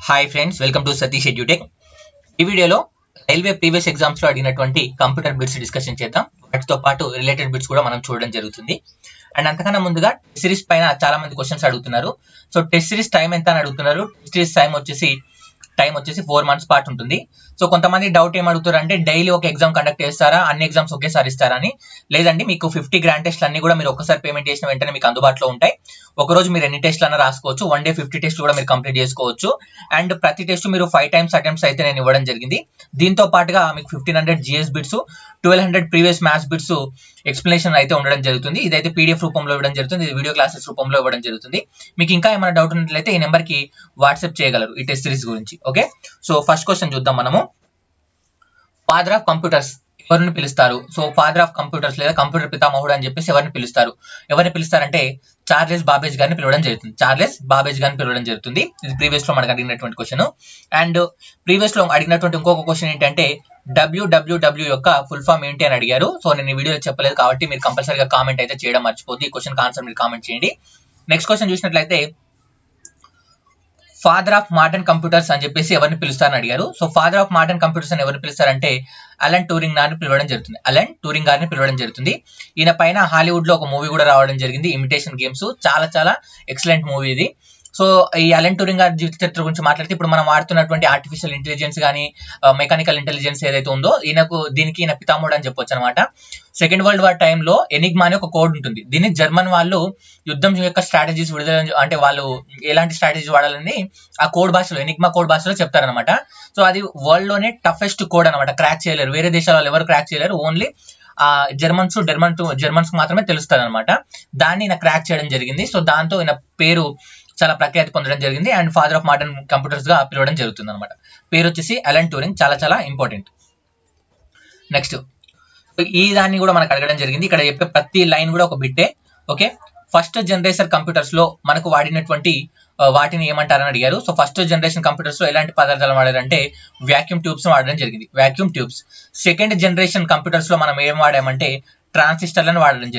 Hi friends, welcome to Satish edutech. ఈ వీడియోలో railway previous exams లో అడిగినటువంటి కంప్యూటర్ బిట్స్ డిస్కషన్ చేద్దాం. వాటితో పాటు రిలేటెడ్ బిట్స్ కూడా మనం చూడడం జరుగుతుంది. అండ్ అంతకన్నా ముందుగా టెస్ట్ సిరీస్ పైన చాలా మంది క్వశ్చన్స్ అడుగుతున్నారు. సో టెస్ట్ సిరీస్ టైం ఎంత అని అడుగుతున్నారు. టెస్ట్ సిరీస్ టైం వచ్చేసి 4 months పాటు ఉంటుంది. సో కొంతమంది డౌట్ ఏం అడుగుతారు అంటే డైలీ ఒక ఎగ్జామ్ కండక్ట్ చేస్తారా, అన్ని ఎగ్జామ్స్ ఒకేసారి ఇస్తారా అని. లేదండి, మీకు 50 గ్రాండ్ టెస్ట్లు అన్ని కూడా మీరు ఒక్కసారి పేమెంట్ చేసిన వెంటనే మీకు అందుబాటులో ఉంటాయి. ఒక రోజు మీరు ఎన్ని టెస్ట్లు అన్నా రాసుకోవచ్చు. 1 day 50 టెస్ట్లు కూడా మీరు కంప్లీట్ చేసుకోవచ్చు. అండ్ ప్రతి టెస్ట్ మీరు 5 times అటెంప్ట్స్ అయితే నేను ఇవ్వడం జరిగింది. దీంతో పాటుగా మీకు 1500 GS bits, 1200 previous maths bits explanation అయితే ఉండడం జరుగుతుంది. ఇదైతే పీడిఎఫ్ రూపంలో ఇవ్వడం జరుగుతుంది, ఇది వీడియో క్లాసెస్ రూపంలో ఇవ్వడం జరుగుతుంది. మీకు ఇంకా ఏమైనా డౌట్ ఉన్నట్లయితే ఈ నెంబర్కి వాట్సాప్ చేయగలరు ఈ టెస్ట్ సిరీస్ గురించి. ఓకే, సో ఫస్ట్ క్వశ్చన్ చూద్దాం మనము. ఫాదర్ ఆఫ్ కంప్యూటర్స్ ఎవరిని పిలుస్తారు? సో ఫాదర్ ఆఫ్ కంప్యూటర్స్ లేదా కంప్యూటర్ పితామహుడు అని చెప్పేసి ఎవరిని పిలుస్తారంటే చార్లెస్ బాబేజ్ గారిని పిలవడం జరుగుతుంది. ఇది ప్రీవియస్ లో మనకు అడిగినటువంటి క్వశ్చన్. అండ్ ప్రీవియస్ లో అడిగినటువంటి ఇంకొక క్వశ్చన్ ఏంటంటే డబ్ల్యూడబ్ల్యూడబ్ల్యూ యొక్క ఫుల్ ఫామ్ ఏంటి అని అడిగారు. సో నేను ఈ వీడియోలో చెప్పలేదు కాబట్టి మీరు కంపల్సరీగా కామెంట్ అయితే చేయడం మర్చిపోద్ది. ఈ క్వశ్చన్ ఆన్సర్ మీరు కామెంట్ చేయండి. నెక్స్ట్ క్వశ్చన్ చూసినట్లయితే ఫాదర్ ఆఫ్ మోడర్న్ కంప్యూటర్స్ అని చెప్పేసి ఎవరిని పిలుస్తారని అడిగారు. So father of modern computers అని ఎవరిని పిలుస్తారంటే అలన్ ట్యూరింగ్ గారిని పిలవడం జరుగుతుంది. ఈయన పైన హాలీవుడ్ లో ఒక మూవీ కూడా రావడం జరిగింది, ఇమిటేషన్ గేమ్స్. చాలా చాలా ఎక్సలెంట్ మూవీ ఇది. సో ఈ అలన్ ట్యూరింగ్ గారి జీవిత చరిత్ర గురించి మాట్లాడితే ఇప్పుడు మనం వాడుతున్నటువంటి ఆర్టిఫిషియల్ ఇంటెలిజెన్స్ కానీ మెకానికల్ ఇంటెలిజెన్స్ ఏదైతే ఉందో ఈయన పితామహుడు అని చెప్పొచ్చు అనమాట. సెకండ్ వరల్డ్ వార్ టైంలో ఎనిగ్మా అనే ఒక కోడ్ ఉంటుంది. దీన్ని జర్మన్ వాళ్ళు యుద్ధం యొక్క స్ట్రాటజీస్ అంటే వాళ్ళు ఎలాంటి స్ట్రాటజీ వాడాలని ఆ కోడ్ భాషలో, ఎనిగ్మా కోడ్ భాషలో చెప్తారనమాట. సో అది వరల్డ్ లోనే టఫెస్ట్ కోడ్ అనమాట. క్రాక్ చేయలేరు, వేరే దేశాల వాళ్ళు ఎవరు క్రాక్ చేయలేరు. ఓన్లీ జర్మన్స్ మాత్రమే తెలుస్తుంది అనమాట. దాన్ని ఈయన క్రాక్ చేయడం జరిగింది. సో దాంతో ఈయన పేరు చాలా ప్రఖ్యాతి పొందడం జరిగింది and father of modern computers గా పిలవడం జరుగుతుంది అనమాట. పేరు వచ్చేసి అలన్ ట్యూరింగ్. చాలా చాలా ఇంపార్టెంట్. నెక్స్ట్ ఈ దాన్ని కూడా మనకు అడగడం జరిగింది. ఇక్కడ చెప్పే ప్రతి లైన్ కూడా ఒక బిట్టే. ఓకే, ఫస్ట్ జనరేషన్ కంప్యూటర్స్ లో మనకు వాడినటువంటి వాటిని ఏమంటారని అడిగారు. సో ఫస్ట్ జనరేషన్ కంప్యూటర్స్ లో ఎలాంటి పదార్థాలు వాడారంటే వాక్యూమ్ ట్యూబ్స్ వాడడం జరిగింది. Vacuum tubes. Second generation computers లో మనం ఏం వాడామంటే ట్రాన్సిస్టర్లను వాడడం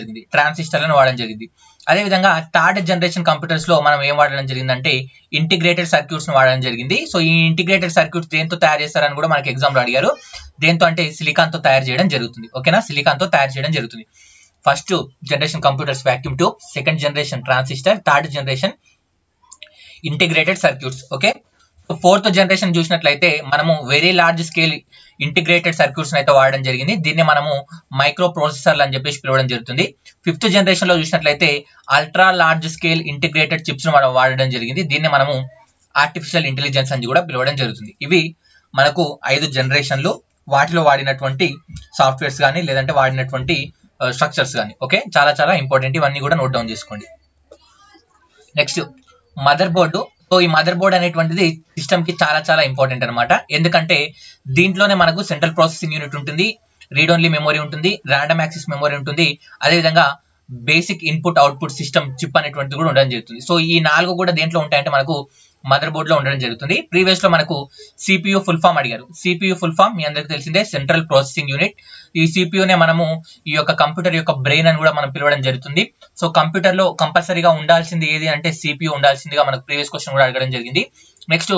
జరిగింది. అదేవిధంగా థర్డ్ జనరేషన్ కంప్యూటర్స్ లో మనం ఏం వాడడం జరిగిందంటే ఇంటిగ్రేటెడ్ సర్క్యూట్స్ వాడడం జరిగింది. సో ఈ ఇంటిగ్రేటెడ్ సర్క్యూట్స్ దేంతో తయారు చేస్తారని కూడా మనకి ఎగ్జామ్ లో అడిగారు. దేంతో అంటే సిలికాన్ తో తయారు చేయడం జరుగుతుంది. ఓకేనా, సిలికాన్ తో తయారు చేయడం జరుగుతుంది. First generation computers vacuum tube, second generation transistor, third generation integrated circuits. Okay, fourth generation చూసినట్లయితే మనము very large scale integrated circuits అయితే వాడడం జరిగింది. దీన్ని మనము మైక్రో ప్రాసెసర్లు అని చెప్పేసి పిలవడం జరుగుతుంది. ఫిఫ్త్ జనరేషన్ లో చూసినట్లయితే ultra large scale integrated chips మనం వాడడం జరిగింది. దీన్ని మనము ఆర్టిఫిషియల్ ఇంటెలిజెన్స్ అని కూడా పిలవడం జరుగుతుంది. ఇవి మనకు 5 జనరేషన్లు. వాటిలో వాడినటువంటి సాఫ్ట్వేర్స్ కానీ లేదంటే వాడినటువంటి స్ట్రక్చర్స్ కానీ. ఓకే, చాలా చాలా ఇంపార్టెంట్. ఇవన్నీ కూడా నోట్ డౌన్ చేసుకోండి. Next mother board. సో ఈ మదర్ బోర్డ్ అనేటువంటిది సిస్టమ్ కి చాలా చాలా ఇంపార్టెంట్ అనమాట. ఎందుకంటే దీంట్లోనే మనకు సెంట్రల్ ప్రాసెసింగ్ యూనిట్ ఉంటుంది, రీడ్ ఓన్లీ మెమరీ ఉంటుంది, ర్యాండమ్ యాక్సెస్ మెమరీ ఉంటుంది, అదేవిధంగా basic input output system chip అనేటువంటిది కూడా ఉండడం జరుగుతుంది. సో ఈ 4 కూడా దేంట్లో ఉంటాయంటే మనకు మదర్ బోర్డ్ లో ఉండడం జరుగుతుంది. ప్రీవియస్ లో మనకు సిపియు ఫుల్ ఫామ్ అడిగారు. సిపియు ఫుల్ ఫామ్ మీ అందరికి తెలిసిందే, సెంట్రల్ ప్రాసెసింగ్ యూనిట్. ఈ సిపియునే మనము ఈ యొక్క కంప్యూటర్ యొక్క బ్రెయిన్ అని కూడా మనం పిలవడం జరుగుతుంది. సో కంప్యూటర్ లో కంపల్సరీగా ఉండాల్సింది ఏది అంటే సిపియు ఉండాల్సిందిగా మనకు ప్రీవియస్ క్వశ్చన్ కూడా అడగడం జరిగింది. నెక్స్ట్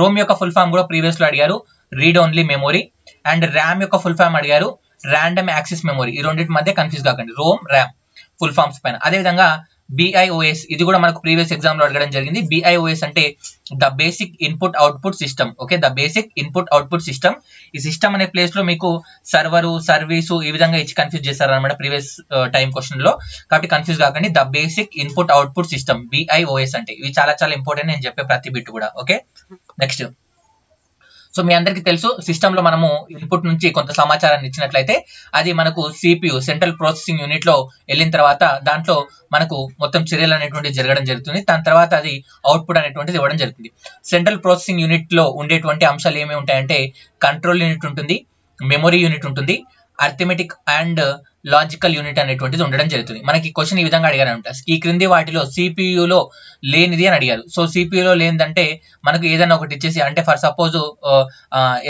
రోమ్ యొక్క ఫుల్ ఫామ్ కూడా ప్రీవియస్ లో అడిగారు, read only memory. And RAM యొక్క ఫుల్ ఫామ్ అడిగారు, ర్యాండమ్ యాక్సెస్ మెమరీ. ఈ రెండింటి మధ్య కన్ఫ్యూజ్ కాకండి, రోమ్ ర్యామ్ ఫుల్ ఫామ్స్ పైన. అదేవిధంగా బిఐఓఎస్, ఇది కూడా మనకు ప్రీవియస్ ఎగ్జామ్ లో అడగడం జరిగింది. బిఐఓఎస్ అంటే the basic input output system. Okay, the basic input output system. ఈ సిస్టమ్ అనే ప్లేస్ లో మీకు సర్వరు, సర్వీసు ఈ విధంగా ఇచ్చి కన్ఫ్యూజ్ చేస్తారనమాట ప్రీవియస్ టైం క్వశ్చన్ లో. కాబట్టి కన్ఫ్యూజ్ కాకండి, the basic input output system బిఐఓఎస్ అంటే. ఇవి చాలా చాలా ఇంపార్టెంట్, నేను చెప్పే ప్రతి బిట్ కూడా. Okay, next. సో మీ అందరికీ తెలుసు, సిస్టమ్ లో మనము ఇన్పుట్ నుంచి కొంత సమాచారాన్ని ఇచ్చినట్లయితే అది మనకు సిపియు సెంట్రల్ ప్రాసెసింగ్ యూనిట్ లో వెళ్ళిన తర్వాత దాంట్లో మనకు మొత్తం చర్యలు అనేటువంటిది జరగడం జరుగుతుంది. దాని తర్వాత అది అవుట్పుట్ అనేటువంటిది ఇవ్వడం జరుగుతుంది. సెంట్రల్ ప్రాసెసింగ్ యూనిట్ లో ఉండేటువంటి అంశాలు ఏమేమి ఉంటాయంటే కంట్రోల్ యూనిట్ ఉంటుంది, మెమరీ యూనిట్ ఉంటుంది, అర్థమెటిక్ అండ్ లాజికల్ యూనిట్ అనేటువంటిది ఉండడం జరుగుతుంది. మనకి క్వశ్చన్ ఈ విధంగా అడిగారంట, ఈ క్రింది వాటిలో సిపియులో లేనిది అని అడిగారు. సో సిపియులో లేనిదంటే మనకు ఏదైనా ఒకటి ఇచ్చేసి, అంటే ఫర్ సపోజ్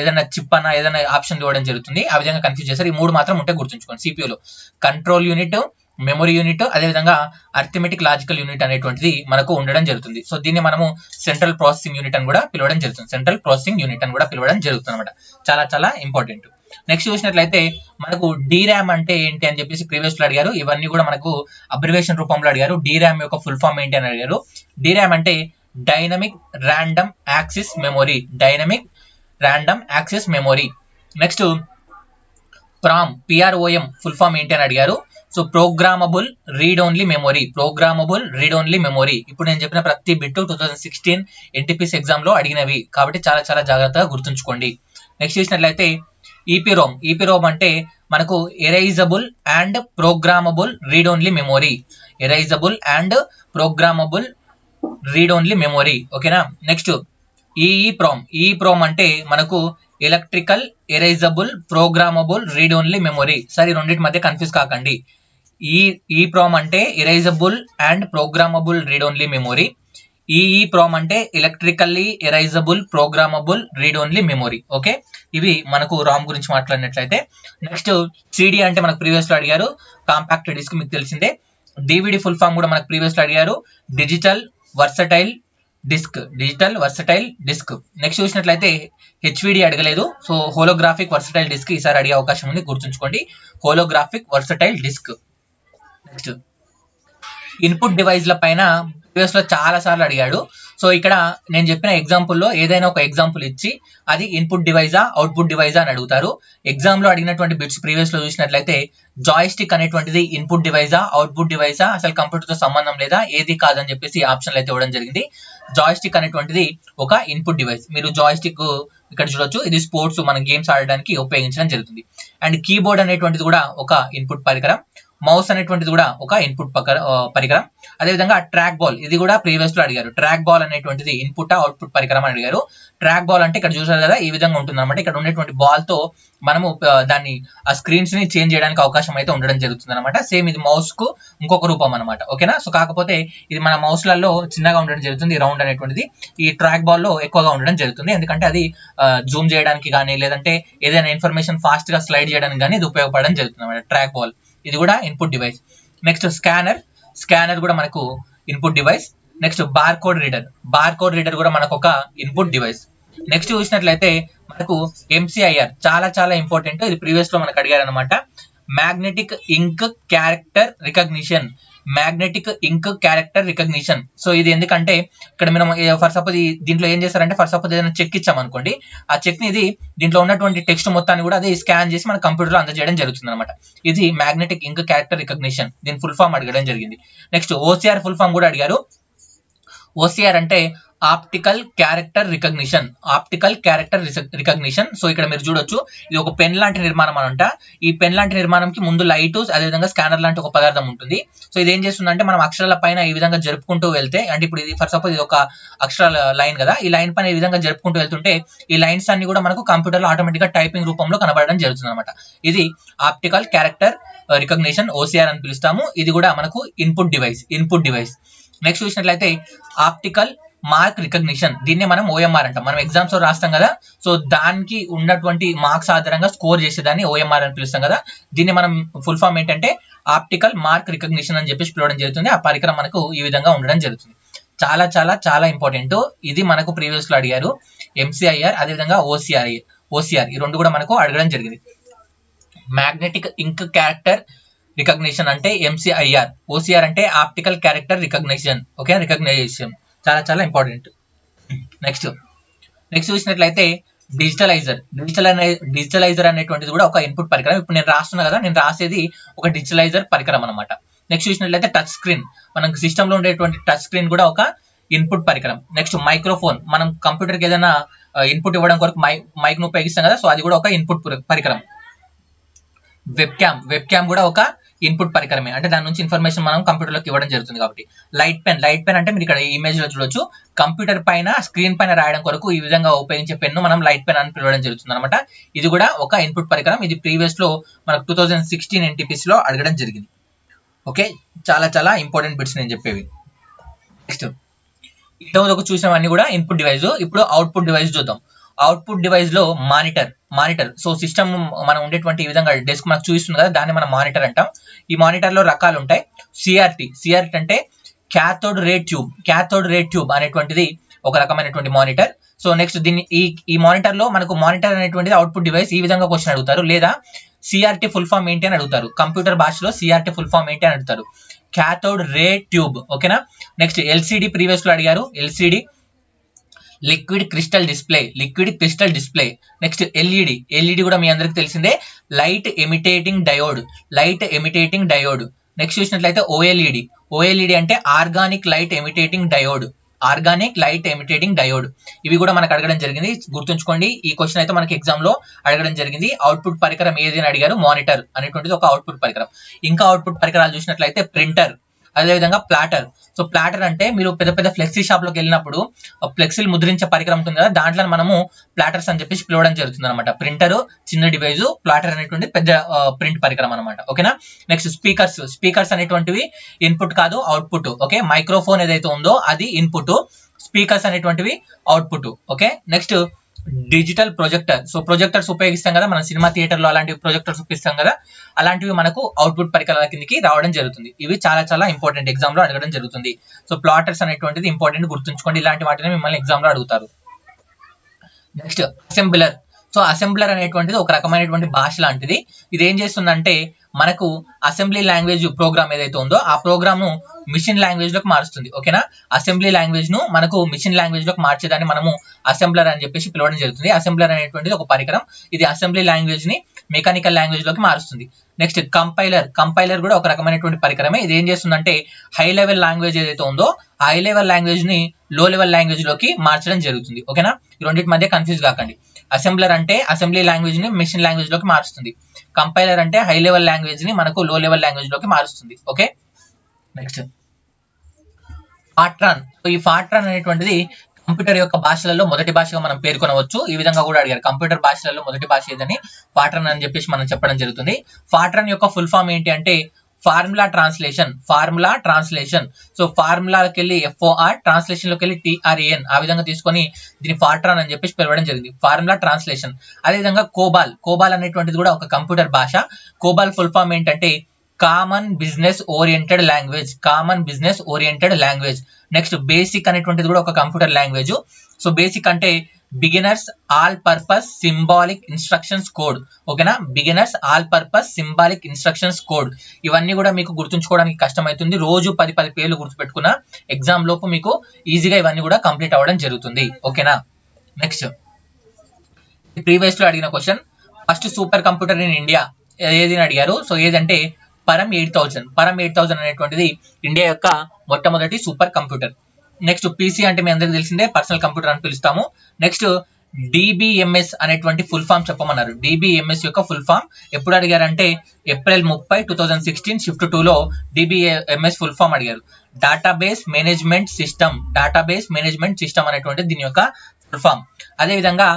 ఏదైనా చిప్ అన్న ఏదైనా ఆప్షన్ ఇవ్వడం జరుగుతుంది. ఆ విధంగా కన్ఫ్యూజ్ చేస్తారు. ఈ 3 మాత్రం ఉంటే గుర్తుంచుకోండి. సిపియులో కంట్రోల్ యూనిట్, మెమరీ యూనిట్, అదేవిధంగా అర్థమెటిక్ లాజికల్ యూనిట్ అనేటువంటిది మనకు ఉండడం జరుగుతుంది. సో దీన్ని మనము సెంట్రల్ ప్రాసెసింగ్ యూనిట్ అని కూడా పిలవడం జరుగుతుంది. సెంట్రల్ ప్రాసెసింగ్ యూనిట్ అని కూడా పిలవడం జరుగుతుంది అనమాట. చాలా చాలా ఇంపార్టెంట్. నెక్స్ట్ చూసినట్లయితే మనకు DRAM అంటే ఏంటి అని చెప్పేసి ప్రీవియస్ లో అడిగారు. ఇవన్నీ కూడా మనకు అబ్రివేషన్ రూపంలో అడిగారు. DRAM యొక్క ఫుల్ ఫామ్ ఏంటి అని అడిగారు. DRAM అంటే dynamic random access memory. Dynamic random access memory. Next PROM full form ఏంటి అని అడిగారు. So programmable read only memory. Programmable read only memory. ఇప్పుడు నేను చెప్పిన ప్రతి బిట్ 2016 NTPC ఎగ్జామ్ లో అడిగినవి కాబట్టి చాలా చాలా జాగ్రత్తగా గుర్తుంచుకోండి. నెక్స్ట్ చూసినట్లయితే EPROM అంటే మనకు erasable and programmable read only memory. Erasable and programmable read only memory. ఓకేనా. నెక్స్ట్ EEPROM అంటే మనకు electrical erasable programmable read only memory. సరే, రెండింటి మధ్య కన్ఫ్యూజ్ కాకండి. EEPROM అంటే erasable and programmable read only memory. EEPROM అంటే electrically erasable programmable read only memory. Okay, ఇవి మనకు రామ్ గురించి మాట్లాడినట్లయితే. నెక్స్ట్ CD అంటే మనకు ప్రీవియస్ లో అడిగారు. కాంపాక్ట్ డిస్క్ మీకు తెలిసిందే. DVD ఫుల్ ఫామ్ కూడా మనకు ప్రీవియస్ లో అడిగారు. Digital versatile disc. నెక్స్ట్ చూసినట్లయితే HVD అడగలేదు. సో హోలోగ్రాఫిక్ వర్సటైల్ డిస్క్ ఈసారి అడిగే అవకాశం ఉంది, గుర్తుంచుకోండి. Holographic versatile disc. Next input డివైస్ల పైన ప్రీవియస్ లో చాలా సార్లు అడిగాడు. సో ఇక్కడ నేను చెప్పిన ఎగ్జాంపుల్లో ఏదైనా ఒక ఎగ్జాంపుల్ ఇచ్చి అది ఇన్పుట్ డివైజా అవుట్పుట్ డివైజా అని అడుగుతారు. ఎగ్జామ్ లో అడిగినటువంటి బిట్స్ ప్రీవియస్ లో చూసినట్లయితే జాయిస్టిక్ అనేటువంటిది ఇన్పుట్ డివైజా అవుట్పుట్ డివైజా, అసలు కంప్యూటర్ తో సంబంధం లేదా, ఏది కాదని చెప్పేసి ఆప్షన్లు అయితే ఇవ్వడం జరిగింది. జాయిస్టిక్ అనేటువంటిది ఒక ఇన్పుట్ డివైస్. మీరు జాయిస్టిక్ ఇక్కడ చూడొచ్చు, ఇది స్పోర్ట్స్ మన గేమ్స్ ఆడడానికి ఉపయోగించడం జరుగుతుంది. అండ్ కీబోర్డ్ అనేటువంటిది కూడా ఒక ఇన్పుట్ పరికరం. మౌస్ అనేటువంటిది కూడా ఒక ఇన్పుట్ పరికరం. అదేవిధంగా ట్రాక్ బాల్, ఇది కూడా ప్రీవియస్ లో అడిగారు. ట్రాక్ బాల్ అనేటువంటిది ఇన్పుట్ అవుట్పుట్ పరికరం అని అడిగారు. ట్రాక్ బాల్ అంటే ఇక్కడ చూసారు కదా, ఈ విధంగా ఉంటుంది అనమాట. ఇక్కడ ఉండేటువంటి బాల్ తో మనము దాన్ని ఆ స్క్రీన్స్ ని చేంజ్ చేయడానికి అవకాశం అయితే ఉండడం జరుగుతుంది అనమాట. సేమ్ ఇది మౌస్ కు ఇంకొక రూపం అనమాట. ఓకేనా. సో కాకపోతే ఇది మన మౌస్ లలో చిన్నగా ఉండడం జరుగుతుంది, రౌండ్ అనేటువంటిది. ఈ ట్రాక్ బాల్ లో ఎక్కువగా ఉండడం జరుగుతుంది, ఎందుకంటే అది జూమ్ చేయడానికి కానీ లేదంటే ఏదైనా ఇన్ఫర్మేషన్ ఫాస్ట్ గా స్లైడ్ చేయడానికి కానీ ఇది ఉపయోగపడడం జరుగుతుంది అనమాట. ట్రాక్ బాల్ ఇది కూడా ఇన్పుట్ డివైస్. నెక్స్ట్ స్కానర్ కూడా మనకు input device. Next bar code reader కూడా మనకు ఒక ఇన్పుట్ డివైస్. నెక్స్ట్ చూసినట్లయితే మనకు MCIR చాలా చాలా ఇంపార్టెంట్. ఇది ప్రీవియస్ లో మనకు అడిగారు అనమాట. మ్యాగ్నెటిక్ ఇంక్ క్యారెక్టర్ రికగ్నిషన్. సో ఇది ఎందుకంటే ఇక్కడ మనం ఫర్ సపోజ్ దీంట్లో ఏం చేస్తారంటే, ఫర్ సపోజ్ ఏదైనా చెక్ ఇచ్చాం అనుకోండి, ఆ చెక్ ని ఇది దీంట్లో ఉన్నటువంటి టెక్స్ట్ మొత్తాన్ని కూడా అది స్కాన్ చేసి మన కంప్యూటర్ లో అందజేయడం జరుగుతుంది అనమాట. ఇది మ్యాగ్నెటిక్ ఇంక్ క్యారెక్టర్ రికగ్నిషన్. దీని ఫుల్ ఫామ్ అడగడం జరిగింది. నెక్స్ట్ OCR ఫుల్ ఫామ్ కూడా అడిగారు. OCR అంటే ఆప్టికల్ క్యారెక్టర్ రికగ్నిషన్. సో ఇక్కడ మీరు చూడొచ్చు, ఇది ఒక పెన్ లాంటి నిర్మాణం అనమాట. ఈ పెన్ లాంటి నిర్మాణంకి ముందు లైట్, అదేవిధంగా స్కానర్ లాంటి ఒక పదార్థం ఉంటుంది. సో ఇది ఏం చేస్తుందంటే, మనం అక్షరాల పైన ఈ విధంగా జరుపుకుంటూ వెళ్తే, అంటే ఇప్పుడు ఇది ఫర్ సపోజ్ ఇది ఒక అక్షరాల లైన్ కదా, ఈ లైన్ పైన ఈ విధంగా జరుపుకుంటూ వెళ్తుంటే ఈ లైన్స్ అన్ని కూడా మనకు కంప్యూటర్ లో ఆటోమేటిక్ గా టైపింగ్ రూపంలో కనబడడం జరుగుతుంది అనమాట. ఇది ఆప్టికల్ క్యారెక్టర్ రికగ్నిషన్, OCR అని పిలుస్తాము. ఇది కూడా మనకు ఇన్పుట్ డివైస్. నెక్స్ట్ చూసినట్లయితే ఆప్టికల్ మార్క్ రికగ్నిషన్, దీన్నే మనం OMR అంటాం. మనం ఎగ్జామ్స్ లో రాస్తాం కదా, సో దానికి ఉన్నటువంటి మార్క్స్ ఆధారంగా స్కోర్ చేసేదాన్ని OMR అని పిలుస్తాం కదా. దీన్ని మనం ఫుల్ ఫామ్ ఏంటంటే ఆప్టికల్ మార్క్ రికగ్నిషన్ అని చెప్పేసి పిలవడం జరుగుతుంది. ఆ పరికరం మనకు ఈ విధంగా ఉండడం జరుగుతుంది. చాలా చాలా చాలా ఇంపార్టెంట్. ఇది మనకు ప్రీవియస్ లో అడిగారు. MCIR అదేవిధంగా OCR ఈ రెండు కూడా మనకు అడగడం జరిగింది. మ్యాగ్నెటిక్ ఇంక్ క్యారెక్టర్ రికగ్నిషన్ అంటే MCIR, OCR అంటే optical character recognition. Okay, recognition చాలా చాలా ఇంపార్టెంట్. నెక్స్ట్ చూసినట్లయితే డిజిటలైజర్ అనేటువంటిది కూడా ఒక ఇన్పుట్ పరికరం. ఇప్పుడు నేను రాస్తున్నా కదా, నేను రాసేది ఒక డిజిటలైజర్ పరికరం అనమాట. నెక్స్ట్ చూసినట్లయితే టచ్ స్క్రీన్, మనకు సిస్టమ్ లో ఉండేటువంటి టచ్ స్క్రీన్ కూడా ఒక ఇన్పుట్ పరికరం. నెక్స్ట్ మైక్రోఫోన్, మనం కంప్యూటర్ కి ఏదైనా ఇన్పుట్ ఇవ్వడం కొరకు మైక్ ను ఉపయోగిస్తాం కదా, సో అది కూడా ఒక ఇన్పుట్ పరికరం. వెబ్ క్యామ్ కూడా ఒక ఇన్పుట్ పరికరమే, అంటే దాని నుంచి ఇన్ఫర్మేషన్ మనం కంప్యూటర్ లోకి ఇవ్వడం జరుగుతుంది కాబట్టి. లైట్ పెన్ అంటే మీరు ఇక్కడ ఇమేజ్ లో చూడొచ్చు, కంప్యూటర్ పైన స్క్రీన్ పైన రాయడం కొరకు ఈ విధంగా ఉపయోగించే పెన్ను మనం లైట్ పెన్ అని పిలవడం జరుగుతుంది అనమాట. ఇది కూడా ఒక ఇన్పుట్ పరికరం. ఇది ప్రీవియస్ లో మనకు 2016 NTPC లో అడగడం జరిగింది. ఓకే, చాలా చాలా ఇంపార్టెంట్ బిట్స్ నేను చెప్పేవి. నెక్స్ట్ ఇంతకుముందు చూసినవన్నీ కూడా ఇన్పుట్ డివైస్. ఇప్పుడు అవుట్పుట్ డివైస్ చూద్దాం. అవుట్పుట్ డివైస్ లో మానిటర్ సో సిస్టమ్ మనం ఉండేటువంటి ఈ విధంగా డెస్క్ మనకు చూపిస్తుంది కదా, దాన్ని మనం మానిటర్ అంటాం. ఈ మానిటర్ లో రకాలు ఉంటాయి. సిఆర్టీ అంటే క్యాథోడ్ రే ట్యూబ్ అనేటువంటిది ఒక రకమైనటువంటి మానిటర్. సో నెక్స్ట్ దీన్ని ఈ మానిటర్ లో మనకు మానిటర్ అనేటువంటిది అవుట్పుట్ డివైస్. ఈ విధంగా క్వశ్చన్ అడుగుతారు, లేదా సిఆర్టీ ఫుల్ ఫామ్ ఏంటి అని అడుగుతారు. కంప్యూటర్ భాషలో సిఆర్టీ ఫుల్ ఫామ్ ఏంటి అని అడుగుతారు. క్యాథోడ్ రే ట్యూబ్, ఓకేనా. నెక్స్ట్ ఎల్సిడి ప్రీవియస్ లో అడిగారు. LCD liquid crystal display. Next LED కూడా మీ అందరికి తెలిసిందే, లైట్ ఎమిటేటింగ్ డయోడ్. నెక్స్ట్ చూసినట్లయితే ఓఎల్ఈడి అంటే ఆర్గానిక్ లైట్ ఎమిటేటింగ్ డయోడ్. ఇవి కూడా మనకు అడగడం జరిగింది, గుర్తుంచుకోండి. ఈ క్వశ్చన్ అయితే మనకి ఎగ్జామ్ లో అడగడం జరిగింది. అవుట్పుట్ పరికరం ఏది అని అడిగారు. మానిటర్ అనేటువంటిది ఒక అవుట్పుట్ పరికరం. ఇంకా అవుట్పుట్ పరికరాలు చూసినట్లయితే ప్రింటర్, అదేవిధంగా ప్లాటర్. సో ప్లాటర్ అంటే మీరు పెద్ద పెద్ద ఫ్లెక్సీ షాప్ లోకి వెళ్ళినప్పుడు ఫ్లెక్సీలు ముద్రించే పరికరం ఉంటుంది కదా, దాంట్లో మనము ప్లాటర్స్ అని చెప్పేసి పిలవడం జరుగుతుంది అనమాట. ప్రింటర్ చిన్న డివైజ్, ప్లాటర్ అనేటువంటి పెద్ద ప్రింట్ పరికరం అనమాట, ఓకేనా. నెక్స్ట్ స్పీకర్స్ అనేటువంటివి ఇన్పుట్ కాదు, అవుట్పుట్. ఓకే, మైక్రోఫోన్ ఏదైతే ఉందో అది ఇన్పుట్, స్పీకర్స్ అనేటువంటివి output. Okay, next digital projector. So projectors ఉపయోగిస్తాం కదా మనం సినిమా థియేటర్ లో, అలాంటి ప్రొజెక్టర్స్ ఉపయోగిస్తాం కదా, అలాంటివి మనకు అవుట్పుట్ పరికరాల కిందకి రావడం జరుగుతుంది. ఇవి చాలా ఇంపార్టెంట్, ఎగ్జామ్ లో అడగడం జరుగుతుంది. సో ప్లాటర్స్ అనేటువంటిది ఇంపార్టెంట్, గుర్తుంచుకోండి. ఇలాంటి వాటిని మిమ్మల్ని ఎగ్జామ్ లో అడుగుతారు. Next assembler. సో అసెంబ్లర్ అనేటువంటిది ఒక రకమైనటువంటి భాష లాంటిది. ఇది ఏం చేస్తుందంటే మనకు అసెంబ్లీ లాంగ్వేజ్ ప్రోగ్రామ్ ఏదైతే ఉందో ఆ ప్రోగ్రామ్ ను మిషన్ లాంగ్వేజ్ లోకి మారుస్తుంది, ఓకేనా. అసెంబ్లీ లాంగ్వేజ్ ను మనకు మిషన్ లాంగ్వేజ్ లోకి మార్చేదాన్ని మనము అసెంబ్లర్ అని చెప్పేసి పిలవడం జరుగుతుంది. అసెంబ్లర్ అనేటువంటిది ఒక పరికరం, ఇది అసెంబ్లీ లాంగ్వేజ్ ని మెకానికల్ లాంగ్వేజ్ లోకి మారుస్తుంది. నెక్స్ట్ కంపైలర్ కూడా ఒక రకమైనటువంటి పరికరమే. ఇది ఏం చేస్తుందంటే హై లెవెల్ లాంగ్వేజ్ ఏదైతే ఉందో హై లెవెల్ లాంగ్వేజ్ ని లో లెవెల్ లాంగ్వేజ్ లోకి మార్చడం జరుగుతుంది, ఓకేనా. ఈ రెండింటి మధ్య కన్ఫ్యూజ్ కాకండి. అసెంబ్లర్ అంటే అసెంబ్లీ లాంగ్వేజ్ ని మిషన్ లాంగ్వేజ్ లోకి మారుస్తుంది. కంపైలర్ అంటే హై లెవెల్ లాంగ్వేజ్ ని మనకు లో లెవెల్ లాంగ్వేజ్ లోకి మారుస్తుంది. Okay, next Fortran. ఈ ఫాట్రాన్ అనేటువంటిది కంప్యూటర్ యొక్క భాషలలో మొదటి భాషగా మనం పేర్కొనవచ్చు. ఈ విధంగా కూడా అడిగారు, కంప్యూటర్ భాషలలో మొదటి భాష ఏదని ఫాట్రాన్ అని చెప్పేసి మనం చెప్పడం జరుగుతుంది. ఫాట్రాన్ యొక్క ఫుల్ ఫామ్ ఏంటి అంటే ఫార్ములా ట్రాన్స్లేషన్. సో ఫార్ములాకి వెళ్ళి FOR, ట్రాన్స్లేషన్ లోకి వెళ్ళి TRAN, ఆ విధంగా తీసుకొని దీన్ని ఫాట్రాన్ అని చెప్పేసి పిలవడం జరిగింది, ఫార్ములా ట్రాన్స్లేషన్. అదేవిధంగా కోబాల్ అనేటువంటిది కూడా ఒక కంప్యూటర్ భాష. కోబాల్ ఫుల్ ఫామ్ ఏంటంటే common business oriented language. Next basic అనేటువంటిది కూడా ఒక కంప్యూటర్ లాంగ్వేజ్. సో బేసిక్ అంటే beginners all purpose symbolic instructions code, ఓకేనా. Beginners all purpose symbolic instructions code. ఇవన్నీ కూడా మీకు గుర్తుంచుకోవడానికి కష్టమవుతుంది. రోజు 10 పేర్లు గుర్తుపెట్టుకున్న ఎగ్జామ్ లోపు మీకు ఈజీగా ఇవన్నీ కూడా కంప్లీట్ అవ్వడం జరుగుతుంది, ఓకేనా. నెక్స్ట్ ప్రీవియస్ లో అడిగిన question, first super computer in India ఏది అని అడిగారు. సో ఏదంటే పరం 8000 అనేటువంటిది ఇండియా యొక్క మొట్టమొదటి సూపర్ కంప్యూటర్. నెక్స్ట్ పీసీ అంటే మీ అందరికి తెలిసిందే, పర్సనల్ కంప్యూటర్ అని పిలుస్తాము. నెక్స్ట్ DBMS అనేటువంటి ఫుల్ ఫామ్ చెప్పమన్నారు. DBMS యొక్క ఫుల్ ఫామ్ ఎప్పుడు అడిగారంటే April 30, 2016 షిఫ్ట్ 2 లో DBMS ఫుల్ ఫామ్ అడిగారు. డేటాబేస్ మేనేజ్మెంట్ సిస్టమ్ అనేటువంటి దీని యొక్క ఫుల్ ఫామ్. అదేవిధంగా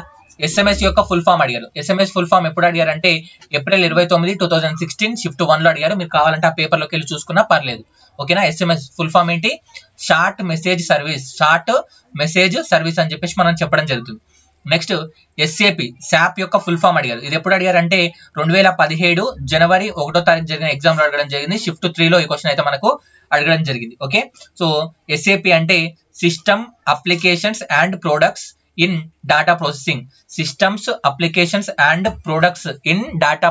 SMS యొక్క ఫుల్ ఫామ్ అడిగారు. SMS ఫుల్ ఫామ్ ఎప్పుడు అడిగారంటే April 29, 2016 షిఫ్ట్ 1 లో అడిగారు. మీరు కావాలంటే ఆ పేపర్ లోకి వెళ్ళి చూసుకున్నా పర్లేదు, ఓకేనా. SMS ఫుల్ ఫామ్ ఏంటి? షార్ట్ మెసేజ్ సర్వీస్ అని చెప్పేసి మనం చెప్పడం జరుగుతుంది. నెక్స్ట్ SAP యొక్క ఫుల్ ఫామ్ అడిగారు. ఇది ఎప్పుడు అడిగారంటే 2017 జనవరి 1వ తారీఖు జరిగిన ఎగ్జామ్ లో అడగడం జరిగింది. షిఫ్ట్ 3 లో ఈ క్వశ్చన్ అయితే మనకు అడగడం జరిగింది, ఓకే. సో SAP అంటే system applications and products in data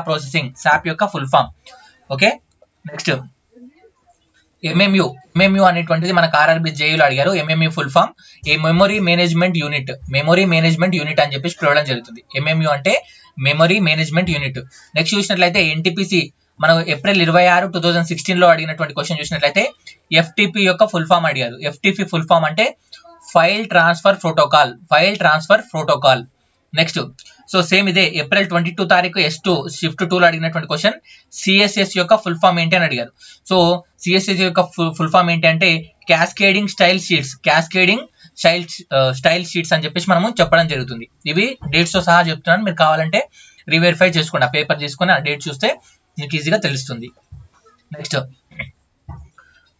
processing. SAP యొక్క full form, okay. Next MMU అనేటువంటిది మనకు RRB JEE అడిగారు. MMU ఫుల్ ఫామ్ ఏ మెమరీ మేనేజ్మెంట్ యూనిట్ అని చెప్పేసి పిలవడం జరుగుతుంది. MMU అంటే మెమరీ మేనేజ్మెంట్ యూనిట్. నెక్స్ట్ చూసినట్లయితే NTPC మనం April 26, 2016 లో అడిగినటువంటి క్వశ్చన్ చూసినట్లయితే FTP యొక్క ఫుల్ ఫామ్ అడిగారు. FTP ఫుల్ ఫామ్ అంటే file transfer protocol. Next so same ఇదే April 22 తారీఖు S2 షిఫ్ట్ 2 లో అడిగినటువంటి క్వశ్చన్ CSS యొక్క ఫుల్ ఫామ్ ఏంటి అని అడిగారు. సో CSS యొక్క ఫుల్ ఫామ్ ఏంటి అంటే క్యాస్కేడింగ్ స్టైల్ షీట్స్ అని చెప్పేసి మనము చెప్పడం జరుగుతుంది. ఇవి డేట్స్ తో సహా చెప్తున్నాను, మీరు కావాలంటే రీవెరిఫై చేసుకోండి, ఆ పేపర్ తీసుకొని ఆ డేట్ చూస్తే మీకు ఈజీగా తెలుస్తుంది. నెక్స్ట్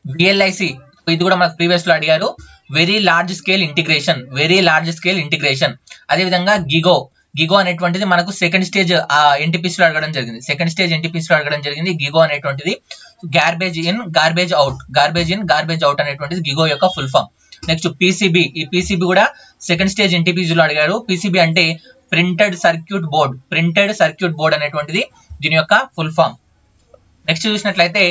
VLIC ఇది కూడా మనకు ప్రీవియస్ లో అడిగారు. Very large scale integration. అదేవిధంగా గిగో అనేటువంటిది మనకు సెకండ్ స్టేజ్ ఎన్టీపీసీ లో అడగడం జరిగింది. గిగో అనేటువంటిది గార్బేజ్ ఇన్ గార్బేజ్ అవుట్ అనేటువంటిది గిగో యొక్క ఫుల్ ఫామ్. నెక్స్ట్ పీసీబీ, ఈ పీసీబీ కూడా సెకండ్ స్టేజ్ ఎన్టీపీసీ లో అడిగారు. పీసీబీ అంటే ప్రింటెడ్ సర్క్యూట్ బోర్డ్ అనేటువంటిది దీని యొక్క ఫుల్ ఫామ్. నెక్స్ట్ చూసినట్లయితే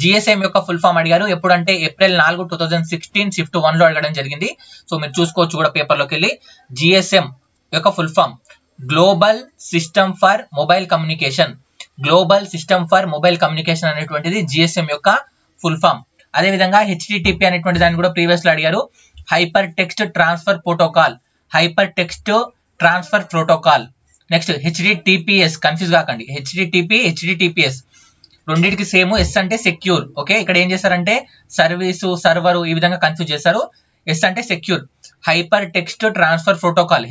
జిఎస్ఎం యొక్క ఫుల్ ఫామ్ అడిగారు. ఎప్పుడంటే April 4, 2016 షిఫ్ట్ 1 లో అడగడం జరిగింది. సో మీరు చూసుకోవచ్చు కూడా పేపర్ లోకి వెళ్ళి. జిఎస్ఎం యొక్క full form global system for mobile communication అనేటువంటిది జిఎస్ఎం యొక్క ఫుల్ ఫామ్. అదేవిధంగా హెచ్టిటిపి అనేటువంటి దాన్ని కూడా ప్రీవియస్ లో అడిగారు. Hyper text transfer protocol. Next HTTPS, confuse కాకండి. హెచ్డిటిపిఎస్ రెండింటికి సేమ్. ఎస్ అంటే సెక్యూర్. ఓకే, ఇక్కడ ఏం చేశారంటే సర్వీసు, సర్వరు ఈ విధంగా కన్ఫ్యూజ్ చేశారు. ఎస్ అంటే secure. Hyper text transfer protocol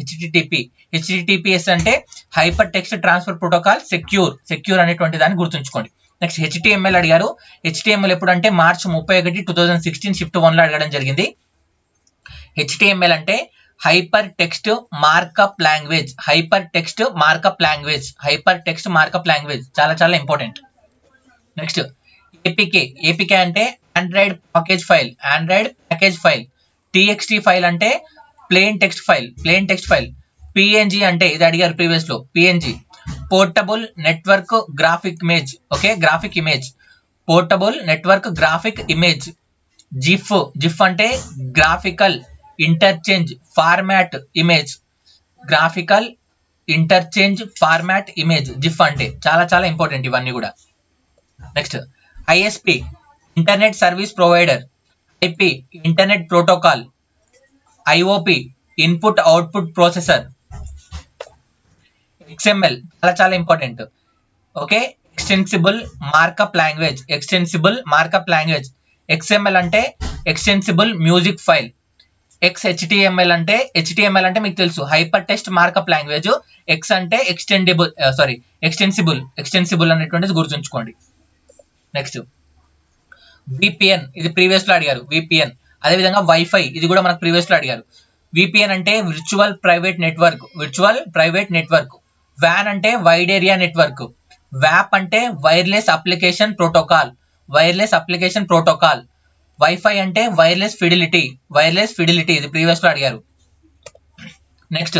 HTTPS అంటే hyper text transfer protocol secure అనేటువంటి దాన్ని గుర్తుంచుకోండి. నెక్స్ట్ హెచ్టిఎంఎల్ అడిగారు. హెచ్టిఎంఎల్ ఎప్పుడు అంటే March 31, 2016 షిఫ్ట్ 1 లో అడగడం జరిగింది. హెచ్టిఎంఎల్ అంటే హైపర్ టెక్స్ట్ మార్కప్ లాంగ్వేజ్. చాలా చాలా ఇంపార్టెంట్. నెక్స్ట్ ఏపీకే అంటే Android package file. TXT file అంటే ప్లెయిన్ టెక్స్ట్ ఫైల్. పిఎన్జి అంటే ఇది అడిగారు ప్రీవియస్ లో. PNG portable network graphic image. GIF అంటే graphical interchange format image. GIF అంటే చాలా చాలా ఇంపార్టెంట్ ఇవన్నీ కూడా. Next ISP internet service provider. IP internet protocol. IOP input output processor. XML చాలా చాలా important. Okay, extensible markup language. XML అంటే extensible music file. HTML అంటే మీకు తెలుసు hyper text markup language. X అంటే ఎక్స్టెన్సిబుల్ అనేటువంటిది గుర్తుంచుకోండి. నెక్స్ట్ విపిఎన్, ఇది ప్రీవియస్ లో అడిగారు. విపిఎన్ అదేవిధంగా వైఫై, ఇది కూడా మనకు ప్రీవియస్ లో అడిగారు. విపిఎన్ అంటే విర్చువల్ ప్రైవేట్ నెట్వర్క్. WAN అంటే వైడ్ ఏరియా నెట్వర్క్. వ్యాప్ అంటే వైర్లెస్ అప్లికేషన్ ప్రోటోకాల్. వైఫై అంటే వైర్లెస్ ఫిడిలిటీ. ఇది ప్రీవియస్ లో అడిగారు. నెక్స్ట్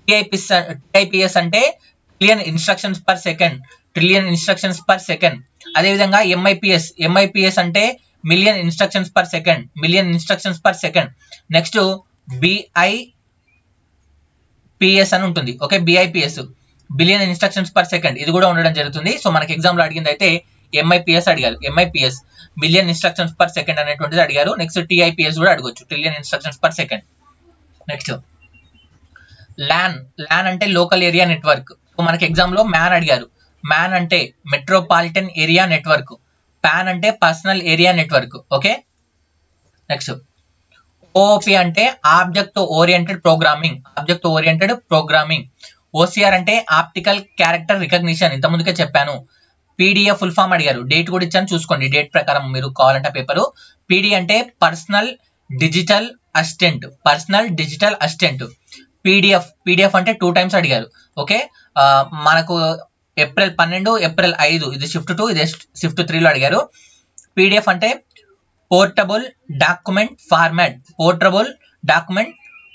టిఐపిఎస్ అంటే ట్రిలియన్ ఇన్స్ట్రక్షన్స్ పర్ సెకండ్. అదేవిధంగా ఎంఐపిఎస్ అంటే million instructions per second. Next BIPS అని ఉంటుంది. Okay, BIPS billion instructions per second, ఇది కూడా ఉండడం జరుగుతుంది. సో మనకి ఎగ్జామ్ లో అడిగింది అయితే ఎంఐపిఎస్ అడిగారు. MIPS million instructions per second అనేటువంటిది అడిగారు. నెక్స్ట్ టిఐపిఎస్ కూడా అడగొచ్చు, trillion instructions per second. Next LAN అంటే లోకల్ ఏరియా నెట్వర్క్. మనకి ఎగ్జామ్ లో మ్యాన్ అడిగారు. మ్యాన్ అంటే మెట్రోపాలిటన్ ఏరియా నెట్వర్క్. పాన్ అంటే personal area network. Okay, next OOP అంటే ఆబ్జెక్ట్ ఓరియంటెడ్ ప్రోగ్రామింగ్. ఓసిఆర్ అంటే ఆప్టికల్ క్యారెక్టర్ రికగ్నిషన్, ఇంత ముందుకే చెప్పాను. పీడిఎఫ్ ఫుల్ ఫామ్ అడిగారు. డేట్ కూడా ఇచ్చాను, చూసుకోండి. డేట్ ప్రకారం మీరు కావాలంటే పేపరు. పీడి అంటే పర్సనల్ డిజిటల్ అసిస్టెంట్. పీడిఎఫ్ అంటే 2 times అడిగారు. ఓకే, మనకు April 12, April 5 ఇది షిఫ్ట్ 2, ఇది షిఫ్ట్ 3 లో అడిగారు. పీడిఎఫ్ అంటే పోర్టబుల్ డాక్యుమెంట్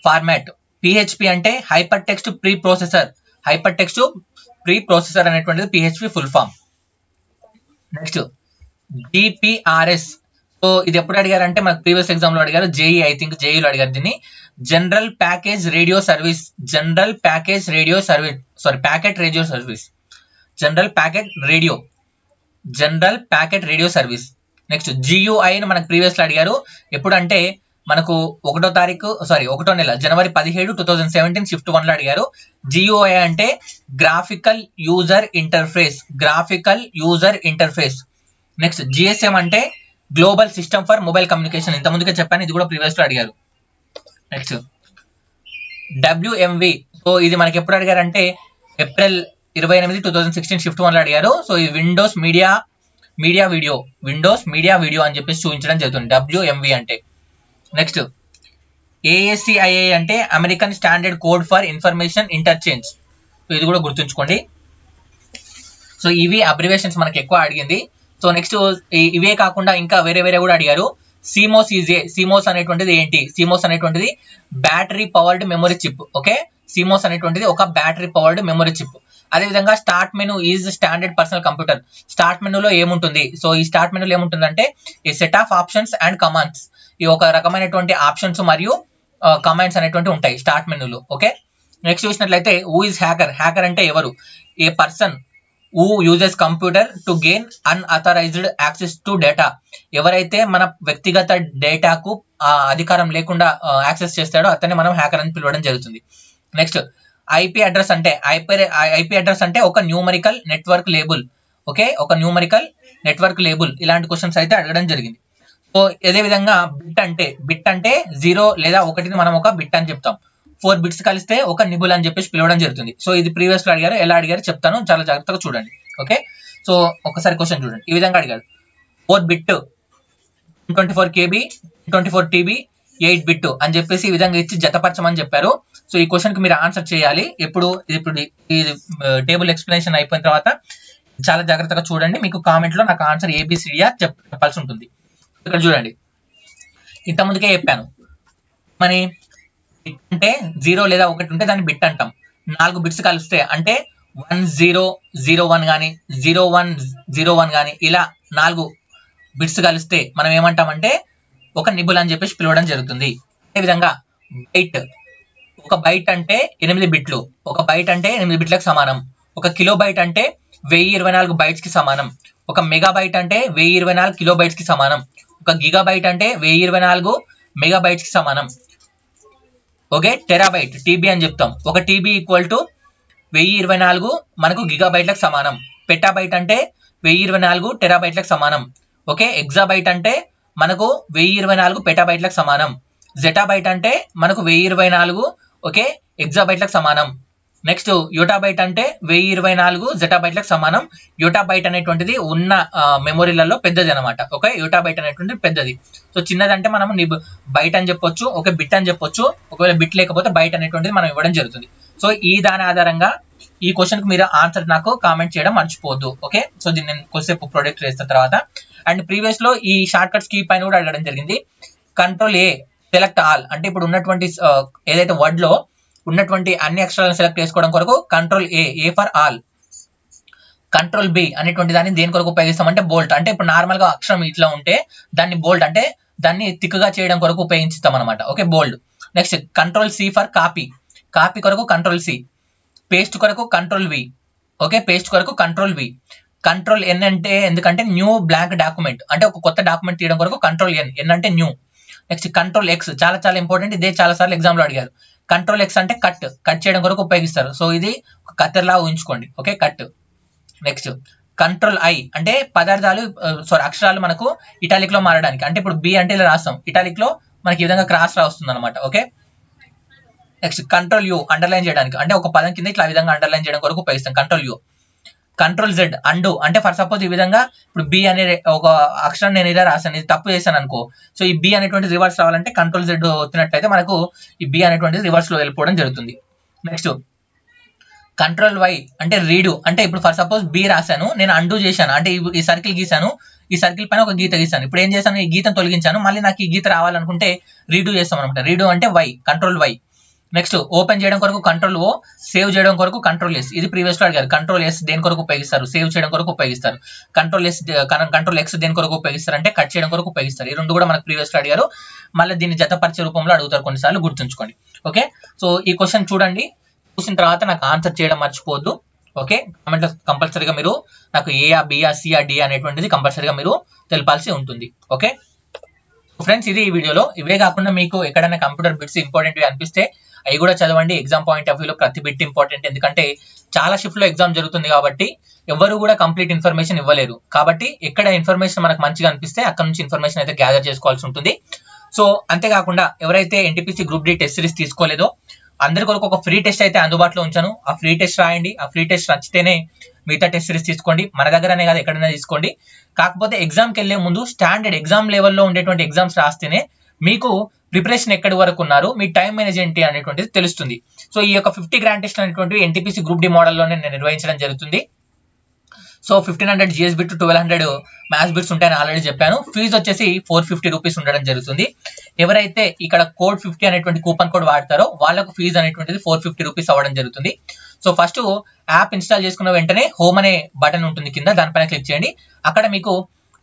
ఫార్మాట్. పిహెచ్పి అంటే హైపర్ టెక్స్ట్ ప్రీ ప్రాసెసర్ అనేటువంటిది PHP full form. Next GPRS. So ఇది ఎప్పుడు అడిగారు అంటే మనకు ప్రీవియస్ ఎగ్జామ్ లో అడిగారు. జేఈలో అడిగారు దీన్ని. General packet radio service. Next GUI ని మనకు ప్రీవియస్ లో అడిగారు. ఎప్పుడు అంటే మనకు 1వ నెల January 17, 2017 షిఫ్ట్ 1 లో అడిగారు. జియుఐ అంటే graphical user interface. Next GSM అంటే global system for mobile communication, ఇంత ముందుగా చెప్పాను, ఇది కూడా ప్రీవియస్ లో అడిగారు. నెక్స్ట్ డబ్ల్యూఎంవి. సో ఇది మనకి ఎప్పుడు అడిగారు అంటే April 28, 2016 షిఫ్ట్ 1 లో అడిగారు. సో ఇది Windows media media video, Windows media video అని చెప్పేసి చూపించడం జరుగుతుంది, WMV అంటే. నెక్స్ట్ ASCII అంటే American standard code for information interchange. So ఇది కూడా గుర్తుంచుకోండి. సో ఇవి అబ్రివేషన్స్ మనకి ఎక్కువ అడిగింది. సో నెక్స్ట్ ఇవే కాకుండా ఇంకా వేరే వేరే కూడా అడిగారు. CMOS CMOS అనేటువంటిది ఏంటి? CMOS అనేటువంటిది battery powered memory chip. Okay, CMOS అనేటువంటిది ఒక బ్యాటరీ పవర్డ్ మెమరీ చిప్. అదేవిధంగా start menu is standard personal computer. Start మెనూలో ఏముంటుంది? సో ఈ స్టార్ట్ మెనూలో ఏముంటుందంటే ఈ set of options and commands. ఈ ఒక రకమైనటువంటి ఆప్షన్స్ మరియు కమాండ్స్ అనేటువంటి ఉంటాయి స్టార్ట్ మెనూలో. ఓకే, నెక్స్ట్ చూసినట్లయితే హూ ఇస్ హ్యాకర్? హ్యాకర్ అంటే ఎవరు? ఏ person who uses computer to gain unauthorized access to data. ఎవరైతే మన వ్యక్తిగత డేటాకు అధికారం లేకుండా యాక్సెస్ చేస్తాడో అతన్ని మనం హ్యాకర్ అని పిలవడం జరుగుతుంది. నెక్స్ట్ ఐపీ అడ్రస్ అంటే ఐపీ అడ్రస్ అంటే ఒక న్యూమరికల్ నెట్వర్క్ లేబుల్. ఓకే, ఒక న్యూమరికల్ నెట్వర్క్ లేబుల్. ఇలాంటి క్వశ్చన్స్ అయితే అడగడం జరిగింది. సో అదే విధంగా బిట్ అంటే 0 లేదా 1ని మనం ఒక బిట్ అని చెప్తాం. 4 బిట్స్ కలిస్తే ఒక నిబుల్ అని చెప్పేసి పిలవడం జరుగుతుంది. సో ఇది ప్రీవియస్ లో అడిగారు, ఎలా అడిగారు చెప్తాను, చాలా జాగ్రత్తగా చూడండి. ఓకే, సో ఒకసారి క్వశ్చన్ చూడండి. ఈ విధంగా అడిగారు, 4 బిట్ 24 KB 24 TB 8 బిట్ అని చెప్పేసి ఈ విధంగా ఇచ్చి జతపరచమని చెప్పారు. సో ఈ క్వశ్చన్ కి మీరు ఆన్సర్ చేయాలి. ఇప్పుడు ఈ టేబుల్ ఎక్స్ప్లెనేషన్ అయిపోయిన తర్వాత చాలా జాగ్రత్తగా చూడండి. మీకు కామెంట్ లో నాకు ఆన్సర్ ABCD చెప్పాల్సి ఉంటుంది. ఇక్కడ చూడండి, ఇంతకుముందుకే చెప్పాను, మరి అంటే 0 లేదా 1 ఉంటే దాన్ని బిట్ అంటాం. 4 బిట్స్ కలిస్తే అంటే 1001 కానీ 0101 కానీ ఇలా 4 బిట్స్ కలిస్తే మనం ఏమంటామంటే ఒక నిబుల్ అని చెప్పేసి పిలవడం జరుగుతుంది. అదేవిధంగా బైట్, ఒక బైట్ అంటే 8 బిట్లు. ఒక బైట్ అంటే 8 బిట్లకు సమానం. ఒక కిలోబైట్ అంటే 1024 బైట్స్ కి సమానం. ఒక మెగాబైట్ అంటే 1024 కిలోబైట్స్ కి సమానం. ఒక గిగాబైట్ అంటే 1024 మెగాబైట్స్ కి సమానం. ఓకే, టెరాబైట్ TB అని చెప్తాం. ఒక TB ఈక్వల్ టు 1024 మనకు గిగాబైట్లకు సమానం. పెటాబైట్ అంటే 1024 టెరాబైట్లకు సమానం. ఓకే, ఎగ్జాబైట్ అంటే మనకు 1024 పెటాబైట్లకు సమానం. జెటాబైట్ అంటే మనకు 1024 ఓకే ఎగ్జాబైట్లకు సమానం. నెక్స్ట్ యోటాబైట్ అంటే 1024 జెటాబైట్లకు సమానం. యోటాబైట్ అనేటువంటిది ఉన్న మెమొరీలలో పెద్దది అనమాట. ఓకే, యోటాబైట్ అనేటువంటిది పెద్దది. సో చిన్నదంటే మనం బైట్ అని చెప్పొచ్చు, ఓకే బిట్ అని చెప్పొచ్చు. ఒకవేళ బిట్ లేకపోతే బైట్ అనేటువంటిది మనం ఇవ్వడం జరుగుతుంది. సో ఈ దాని ఆధారంగా ఈ క్వశ్చన్ కి మీరు ఆన్సర్ నాకు కామెంట్ చేయడం మర్చిపోవద్దు. ఓకే, సో దీన్ని నేను కొద్దిసేపు ప్రొడక్ట్ చేసిన తర్వాత అండ్ ప్రీవియస్ లో ఈ షార్ట్ కట్స్ కీ పైన కూడా అడగడం జరిగింది. కంట్రోల్ A సెలెక్ట్ ఆల్ అంటే ఇప్పుడు ఉన్నటువంటి ఏదైతే వర్డ్ లో ఉన్నటువంటి అన్ని అక్షరాలను సెలెక్ట్ చేసుకోవడం కొరకు control A for all. Control B అనేటువంటి దాన్ని దేని కొరకు ఉపయోగిస్తామంటే బోల్ట్. అంటే ఇప్పుడు నార్మల్ గా అక్షరం ఇట్లా ఉంటే దాన్ని బోల్ట్ అంటే దాన్ని థిక్గా చేయడం కొరకు ఉపయోగిస్తాం అనమాట. Okay, bold. Next control C for copy. Copy కొరకు కంట్రోల్ C. పేస్ట్ కొరకు కంట్రోల్ V. ఓకే, పేస్ట్ కొరకు కంట్రోల్ V. కంట్రోల్ N అంటే ఎందుకంటే న్యూ బ్లాంక్ డాక్యుమెంట్ అంటే ఒక కొత్త డాక్యుమెంట్ తీయడం కొరకు కంట్రోల్ N అంటే న్యూ. నెక్స్ట్ కంట్రోల్ X చాలా ఇంపార్టెంట్, ఇదే చాలా సార్లు ఎగ్జామ్ లో అడిగారు. కంట్రోల్ X అంటే కట్ చేయడం కొరకు ఉపయోగిస్తారు. సో ఇది కత్తెరలా ఊహించుకోండి. Okay, cut. Next control I అంటే పదార్థాలు అక్షరాలు మనకు ఇటాలిక్ లో మారడానికి. అంటే ఇప్పుడు B అంటే ఇలా రాస్తాం, ఇటాలిక్ లో మనకి ఈ విధంగా క్రాస్ రాస్తుంది అనమాట. Okay, next control U underline చేయడానికి. అంటే ఒక పదం కింద ఇట్లా విధంగా అండర్లైన్ చేయడం కొరకు ఉపయోగిస్తాం control U. Control Z and అంటే ఫర్ సపోజ్ ఈ విధంగా ఇప్పుడు B అనే ఒక అక్షరం నేను ఇలా రాశాను, ఇది తప్పు చేశాను అనుకో. సో ఈ B అనేటువంటి రివర్స్ రావాలంటే కంట్రోల్ Z వచ్చినట్లయితే మనకు ఈ B అనేటువంటి రివర్స్ లో వెళ్ళిపోవడం జరుగుతుంది. నెక్స్ట్ కంట్రోల్ Y అంటే రీడు. అంటే ఇప్పుడు ఫర్ సపోజ్ B రాశాను, నేను అండు చేశాను అంటే ఈ సర్కిల్ గీసాను, ఈ సర్కిల్ పైన ఒక గీత గీసాను. ఇప్పుడు ఏం చేశాను, ఈ గీతను తొలగించాను, మళ్ళీ నాకు ఈ గీత రావాలనుకుంటే రీడు చేస్తాం అనమాట. రీడు అంటే Y, control Y. Next open చేయడం కొరకు కంట్రోల్ O, సేవ్ చేయడం కొరకు కంట్రోల్ S. ఇది ప్రీవియస్ లో అడిగారు. కంట్రోల్ S దేని కొరకు ఉపయోగిస్తారు? సేవ్ చేయడం కొరకు ఉపయోగిస్తారు. కంట్రోల్ X దేని కొరకు ఉపయోగిస్తారు అంటే కట్ చేయడం కొరకు ఉపయోగిస్తారు. ఈ రెండు కూడా మనకు ప్రీవియస్ లో అడిగారు. మళ్ళీ దీన్ని జతపరిచే రూపంలో అడుగుతారు కొన్నిసార్లు, గుర్తుంచుకోండి. ఓకే, సో ఈ క్వశ్చన్ చూడండి, చూసిన తర్వాత నాకు ఆన్సర్ చేయడం మర్చిపోవద్దు. ఓకే, కామెంట్ లో కంపల్సరీగా మీరు నాకు A, B, C, D అనేటువంటిది కంపల్సరీగా మీరు తెలపాల్సి ఉంటుంది. ఓకే ఫ్రెండ్స్, ఇది ఈ వీడియోలో. ఇవే కాకుండా మీకు ఎక్కడైనా కంప్యూటర్ బిట్స్ ఇంపార్టెంట్ అనిపిస్తే అవి కూడా చదవండి. ఎగ్జామ్ పాయింట్ ఆఫ్ వ్యూలో ప్రతి బిట్ ఇంపార్టెంట్, ఎందుకంటే చాలా షిఫ్ట్ లో ఎగ్జామ్ జరుగుతుంది కాబట్టి ఎవరు కూడా కంప్లీట్ ఇన్ఫర్మేషన్ ఇవ్వలేరు. కాబట్టి ఎక్కడ ఇన్ఫర్మేషన్ మనకు మంచిగా అనిపిస్తే అక్కడ నుంచి ఇన్ఫర్మేషన్ అయితే గ్యాదర్ చేసుకోవాల్సి ఉంటుంది. సో అంతేకాకుండా ఎవరైతే NTPC group D test series తీసుకోలేదో అందరి కొరకు ఒక ఫ్రీ టెస్ట్ అయితే అందుబాటులో ఉంచాను. ఆ ఫ్రీ టెస్ట్ రాయండి. ఆ ఫ్రీ టెస్ట్ నచ్చితేనే మిగతా టెస్ట్ సిరీస్ తీసుకోండి. మన దగ్గరనే కాదు, ఎక్కడైనా తీసుకోండి. కాకపోతే ఎగ్జామ్కి వెళ్లే ముందు స్టాండర్డ్ ఎగ్జామ్ లెవెల్లో ఉండేటువంటి ఎగ్జామ్స్ రాస్తేనే మీకు ప్రిపరేషన్ ఎక్కడి వరకు ఉన్నారు, మీ టైం మేనేజ్ ఏంటి అనేటువంటిది తెలుస్తుంది. సో ఈ యొక్క 50 గ్రాండ్ టెస్ట్ అనేటువంటివి ఎన్టీపీసీ గ్రూప్ డి మోడల్లోనే నేను నిర్వహించడం జరుగుతుంది. So 1500 GS bit 1200 maths bits ఉంటాయని ఆల్రెడీ చెప్పాను. ఫీజు వచ్చేసి 450 రూపీస్ ఉండడం జరుగుతుంది. ఎవరైతే ఇక్కడ కోడ్ 50 అనేటువంటి కూపన్ కోడ్ వాడతారో వాళ్ళకు ఫీజు అనేటువంటిది 450 రూపీస్ అవ్వడం జరుగుతుంది. సో ఫస్ట్ యాప్ ఇన్స్టాల్ చేసుకున్న వెంటనే హోమ్ అనే బటన్ ఉంటుంది కింద, దానిపైన క్లిక్ చేయండి. అక్కడ మీకు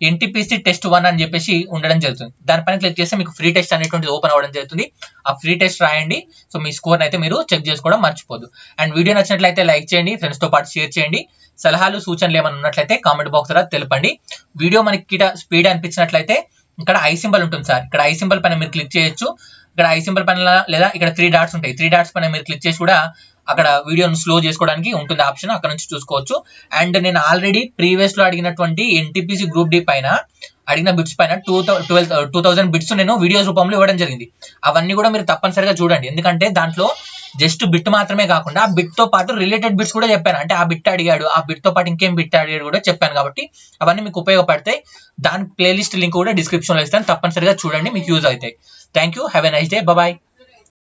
ఎన్టీపీసీ టెస్ట్ 1 అని చెప్పేసి ఉండడం జరుగుతుంది. దానిపైన క్లిక్ చేస్తే మీకు ఫ్రీ టెస్ట్ అనేటువంటి ఓపెన్ అవ్వడం జరుగుతుంది. ఆ ఫ్రీ టెస్ట్ రాయండి. సో మీ స్కోర్ అయితే మీరు చెక్ చేసుకోవడం మర్చిపోదు. అండ్ వీడియో నచ్చినట్లయితే లైక్ చేయండి, ఫ్రెండ్స్ తో పాటు షేర్ చేయండి. సలహాలు సూచనలు ఏమైనా ఉన్నట్లయితే కామెంట్ బాక్స్ ద్వారా తెలపండి. వీడియో మనకి స్పీడ్ అనిపించినట్లయితే ఇక్కడ ఐ సింబల్ ఉంటుంది సార్, ఇక్కడ ఐ సింబల్ పైన మీరు క్లిక్ చేయొచ్చు. ఇక్కడ ఐ సింబల్ పైన లేదా ఇక్కడ 3 డాట్స్ ఉంటాయి, 3 డాట్స్ పైన మీరు క్లిక్ చేసి కూడా అక్కడ వీడియోను స్లో చేసుకోవడానికి ఉంటుంది ఆప్షన్, అక్కడ నుంచి చూసుకోవచ్చు. అండ్ నేను ఆల్రెడీ ప్రీవియస్ లో అడిగినటువంటి ఎన్టీపీసీ గ్రూప్ డి పైన అడిగిన బిట్స్ పైన 2000 బిట్స్ నేను వీడియోస్ రూపంలో ఇవ్వడం జరిగింది. అవన్నీ కూడా మీరు తప్పనిసరిగా చూడండి, ఎందుకంటే దాంట్లో జస్ట్ బిట్ మాత్రమే కాకుండా ఆ బిట్ తో పాటు రిలేటెడ్ బిట్స్ కూడా చెప్పాను. అంటే ఆ బిట్ అడిగాడు, ఆ బిట్ తో పాటు ఇంకేం బిట్ అడిగాడు కూడా చెప్పాను. కాబట్టి అవన్నీ మీకు ఉపయోగపడతాయి. దాని ప్లేలిస్ట్ లింక్ కూడా డిస్క్రిప్షన్ లో ఇస్తాను, తప్పనిసరిగా చూడండి, మీకు యూజ్ అవుతాయి. Thank you, have a nice day, bye.